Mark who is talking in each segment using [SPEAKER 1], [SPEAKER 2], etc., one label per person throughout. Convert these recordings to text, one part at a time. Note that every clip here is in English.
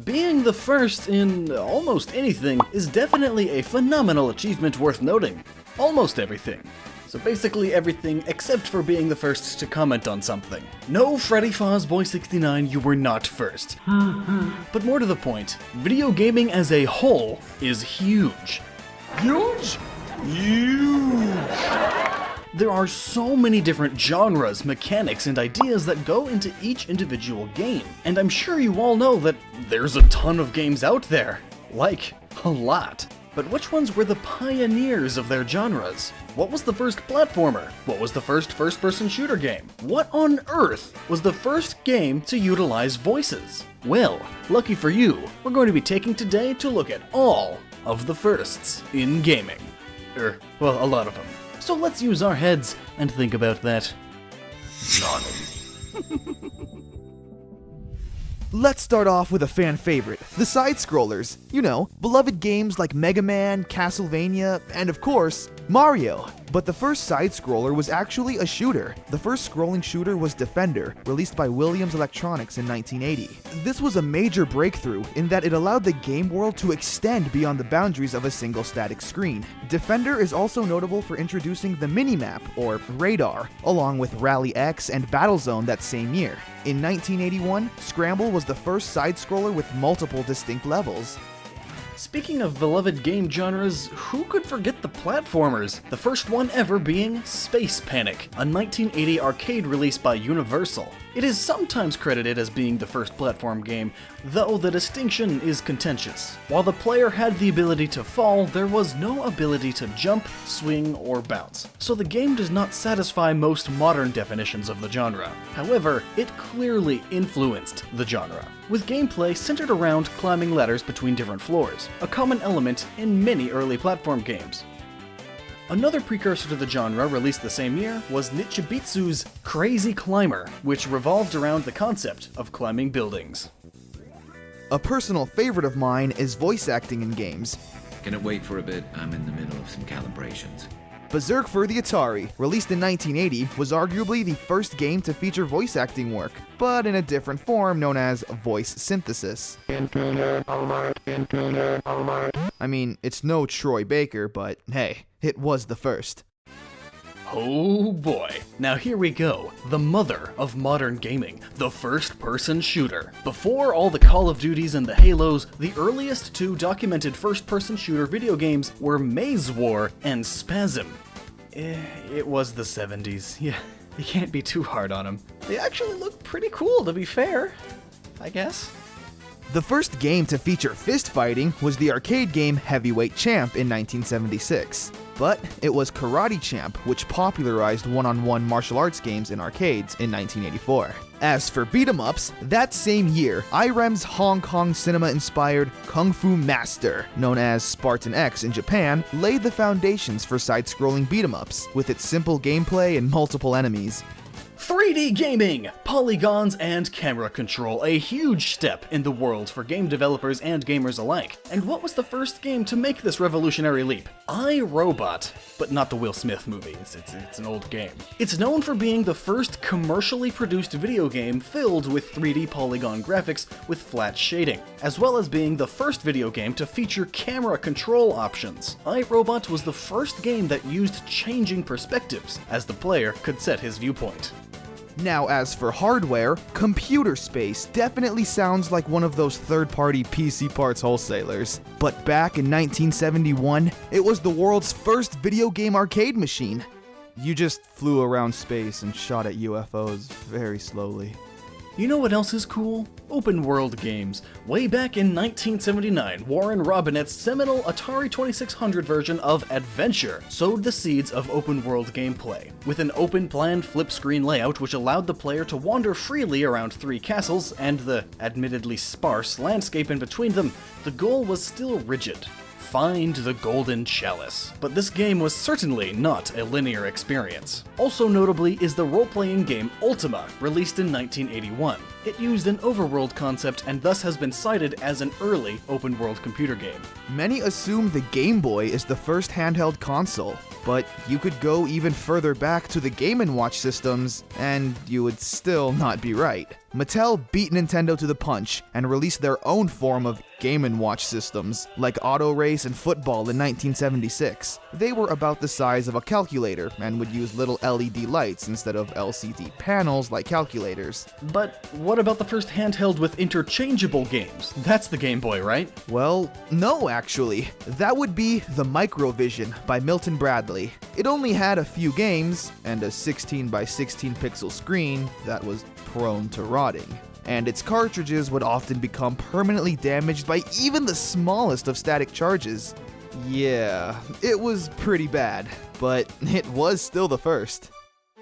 [SPEAKER 1] Being the first in almost anything is definitely a phenomenal achievement worth noting. Almost everything. So basically everything except for being the first to comment on something. No, Freddy Fazboy 69, you were not first. But more to the point, video gaming as a whole is huge. Huge? Huge! There are so many different genres, mechanics, and ideas that go into each individual game. And I'm sure you all know that there's a ton of games out there. Like, a lot. But which ones were the pioneers of their genres? What was the first platformer? What was the first first-person shooter game? What on earth was the first game to utilize voices? Well, lucky for you, we're going to be taking today to look at all of the firsts in gaming. Well, a lot of them. So let's use our heads and think about that.
[SPEAKER 2] Let's start off with a fan favorite, the side-scrollers. You know, beloved games like Mega Man, Castlevania, and of course, Mario. But the first side-scroller was actually a shooter. The first scrolling shooter was Defender, released by Williams Electronics in 1980. This was a major breakthrough in that it allowed the game world to extend beyond the boundaries of a single static screen. Defender is also notable for introducing the minimap, or radar, along with Rally X and Battlezone that same year. In 1981, Scramble was the first side-scroller with multiple distinct levels.
[SPEAKER 1] Speaking of beloved game genres, who could forget the platformers? The first one ever being Space Panic, a 1980 arcade release by Universal. It is sometimes credited as being the first platform game, though the distinction is contentious. While the player had the ability to fall, there was no ability to jump, swing, or bounce, so the game does not satisfy most modern definitions of the genre. However, it clearly influenced the genre, with gameplay centered around climbing ladders between different floors, a common element in many early platform games. Another precursor to the genre released the same year was Nichibitsu's Crazy Climber, which revolved around the concept of climbing buildings.
[SPEAKER 2] A personal favorite of mine is voice acting in games.
[SPEAKER 3] Can it wait for a bit? I'm in the middle of some calibrations.
[SPEAKER 2] Berserk for the Atari, released in 1980, was arguably the first game to feature voice acting work, but in a different form known as voice synthesis. I mean, it's no Troy Baker, but hey, it was the first.
[SPEAKER 1] Oh boy. Now here we go. The mother of modern gaming, the first-person shooter. Before all the Call of Duties and the Halos, the earliest two documented first-person shooter video games were Maze War and Spasm. It was the 70s. Yeah, you can't be too hard on them. They actually look pretty cool, to be fair, I guess.
[SPEAKER 2] The first game to feature fist fighting was the arcade game Heavyweight Champ in 1976. But it was Karate Champ which popularized one-on-one martial arts games in arcades in 1984. As for beat-em-ups, that same year, IREM's Hong Kong cinema-inspired Kung Fu Master, known as Spartan X in Japan, laid the foundations for side-scrolling beat-em-ups, with its simple gameplay and multiple enemies.
[SPEAKER 1] 3D gaming, polygons, and camera control, a huge step in the world for game developers and gamers alike. And what was the first game to make this revolutionary leap? iRobot, but not the Will Smith movie, it's an old game. It's known for being the first commercially produced video game filled with 3D polygon graphics with flat shading, as well as being the first video game to feature camera control options. iRobot was the first game that used changing perspectives, as the player could set his viewpoint.
[SPEAKER 2] Now as for hardware, Computer Space definitely sounds like one of those third-party PC parts wholesalers. But back in 1971, it was the world's first video game arcade machine. You just flew around space and shot at UFOs very slowly.
[SPEAKER 1] You know what else is cool? Open world games. Way back in 1979, Warren Robinette's seminal Atari 2600 version of Adventure sowed the seeds of open world gameplay, with an open planned flip screen layout which allowed the player to wander freely around 3 castles and the admittedly sparse landscape in between them. The goal was still rigid. Find the Golden Chalice. But this game was certainly not a linear experience. Also notably is the role-playing game Ultima, released in 1981. It used an overworld concept and thus has been cited as an early open-world computer game.
[SPEAKER 2] Many assume the Game Boy is the first handheld console, but you could go even further back to the Game & Watch systems, and you would still not be right. Mattel beat Nintendo to the punch and released their own form of Game & Watch systems, like Auto Race and Football in 1976. They were about the size of a calculator and would use little LED lights instead of LCD panels like calculators.
[SPEAKER 1] But what about the first handheld with interchangeable games? That's the Game Boy, right?
[SPEAKER 2] Well, no actually. That would be the Microvision by Milton Bradley. It only had a few games and a 16 by 16 pixel screen that was prone to rotting, and its cartridges would often become permanently damaged by even the smallest of static charges. Yeah, it was pretty bad, but it was still the first.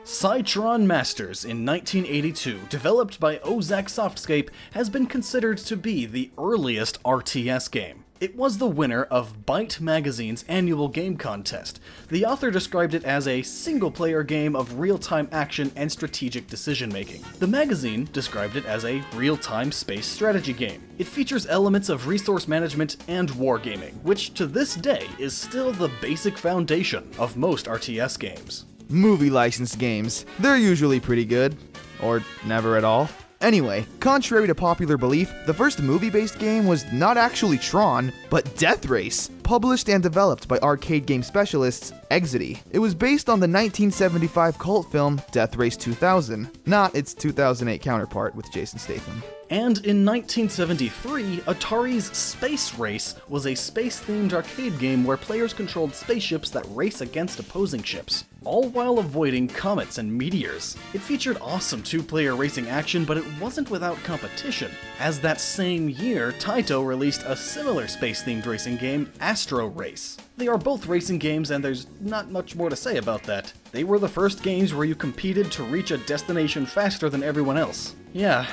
[SPEAKER 1] Cytron Masters in 1982, developed by Ozak Softscape, has been considered to be the earliest RTS game. It was the winner of Byte magazine's annual game contest. The author described it as a single-player game of real-time action and strategic decision-making. The magazine described it as a real-time space strategy game. It features elements of resource management and wargaming, which to this day is still the basic foundation of most RTS games.
[SPEAKER 2] Movie licensed games. They're usually pretty good. Or never at all. Anyway, contrary to popular belief, the first movie-based game was not actually Tron, but Death Race, published and developed by arcade game specialists Exidy. It was based on the 1975 cult film Death Race 2000, not its 2008 counterpart with Jason Statham.
[SPEAKER 1] And in 1973, Atari's Space Race was a space-themed arcade game where players controlled spaceships that race against opposing ships, all while avoiding comets and meteors. It featured awesome two-player racing action, but it wasn't without competition, as that same year, Taito released a similar space-themed racing game, Astro Race. They are both racing games, and there's not much more to say about that. They were the first games where you competed to reach a destination faster than everyone else. Yeah.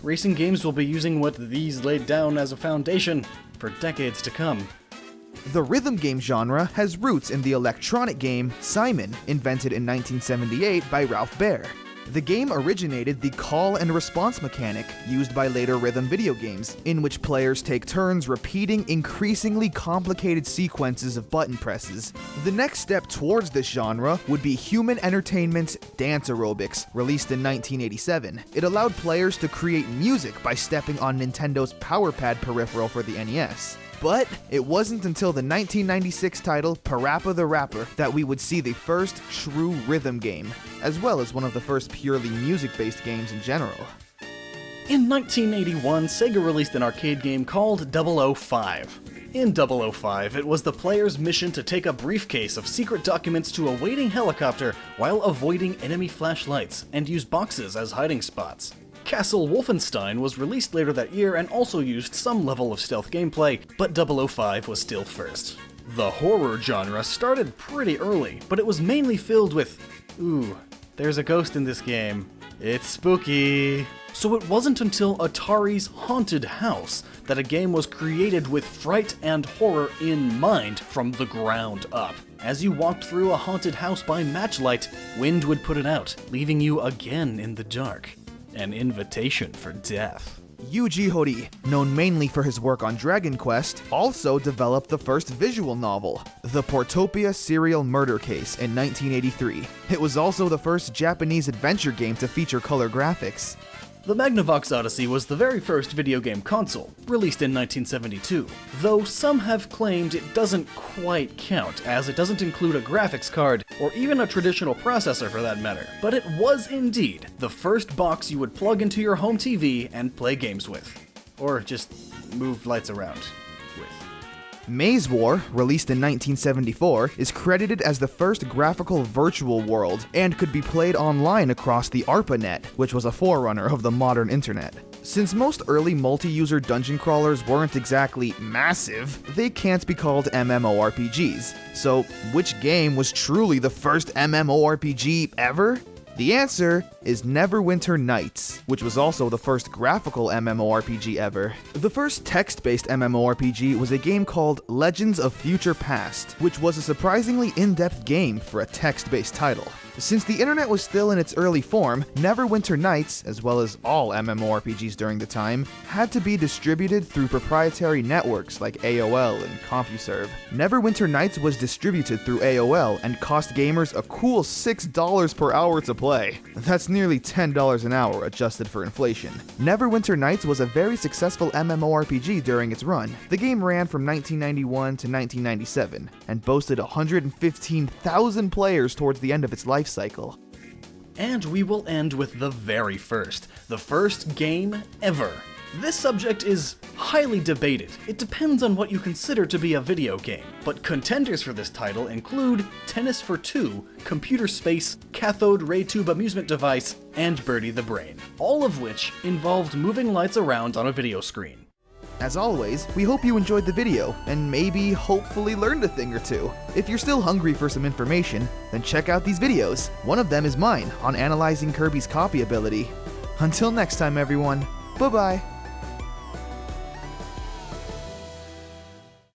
[SPEAKER 1] Racing games will be using what these laid down as a foundation for decades to come.
[SPEAKER 2] The rhythm game genre has roots in the electronic game Simon, invented in 1978 by Ralph Baer. The game originated the call and response mechanic used by later rhythm video games, in which players take turns repeating increasingly complicated sequences of button presses. The next step towards this genre would be Human Entertainment's Dance Aerobics, released in 1987. It allowed players to create music by stepping on Nintendo's Power Pad peripheral for the NES. But it wasn't until the 1996 title Parappa the Rapper that we would see the first true rhythm game, as well as one of the first purely music-based games in general.
[SPEAKER 1] In 1981, Sega released an arcade game called 005. In 005, it was the player's mission to take a briefcase of secret documents to a waiting helicopter while avoiding enemy flashlights, and use boxes as hiding spots. Castle Wolfenstein was released later that year and also used some level of stealth gameplay, but 005 was still first. The horror genre started pretty early, but it was mainly filled with, ooh, there's a ghost in this game. It's spooky. So it wasn't until Atari's Haunted House that a game was created with fright and horror in mind from the ground up. As you walked through a haunted house by matchlight, wind would put it out, leaving you again in the dark. An invitation for death.
[SPEAKER 2] Yuji Horii, known mainly for his work on Dragon Quest, also developed the first visual novel, The Portopia Serial Murder Case, in 1983. It was also the first Japanese adventure game to feature color graphics.
[SPEAKER 1] The Magnavox Odyssey was the very first video game console, released in 1972, though some have claimed it doesn't quite count, as it doesn't include a graphics card, or even a traditional processor for that matter. But it was indeed the first box you would plug into your home TV and play games with. Or just move lights around with.
[SPEAKER 2] Maze War, released in 1974, is credited as the first graphical virtual world and could be played online across the ARPANET, which was a forerunner of the modern internet. Since most early multi-user dungeon crawlers weren't exactly massive, they can't be called MMORPGs. So, which game was truly the first MMORPG ever? The answer is Neverwinter Nights, which was also the first graphical MMORPG ever. The first text-based MMORPG was a game called Legends of Future Past, which was a surprisingly in-depth game for a text-based title. Since the internet was still in its early form, Neverwinter Nights, as well as all MMORPGs during the time, had to be distributed through proprietary networks like AOL and CompuServe. Neverwinter Nights was distributed through AOL and cost gamers a cool $6 per hour to play. That's nearly $10 an hour adjusted for inflation. Neverwinter Nights was a very successful MMORPG during its run. The game ran from 1991 to 1997 and boasted 115,000 players towards the end of its life cycle.
[SPEAKER 1] And we will end with the first game ever. This subject is highly debated. It depends on what you consider to be a video game, but contenders for this title include Tennis for Two, Computer Space, Cathode Ray Tube Amusement Device, and Birdie the Brain, all of which involved moving lights around on a video screen.
[SPEAKER 2] As always, we hope you enjoyed the video, and maybe hopefully learned a thing or two. If you're still hungry for some information, then check out these videos. One of them is mine, on analyzing Kirby's copy ability. Until next time everyone, bye-bye.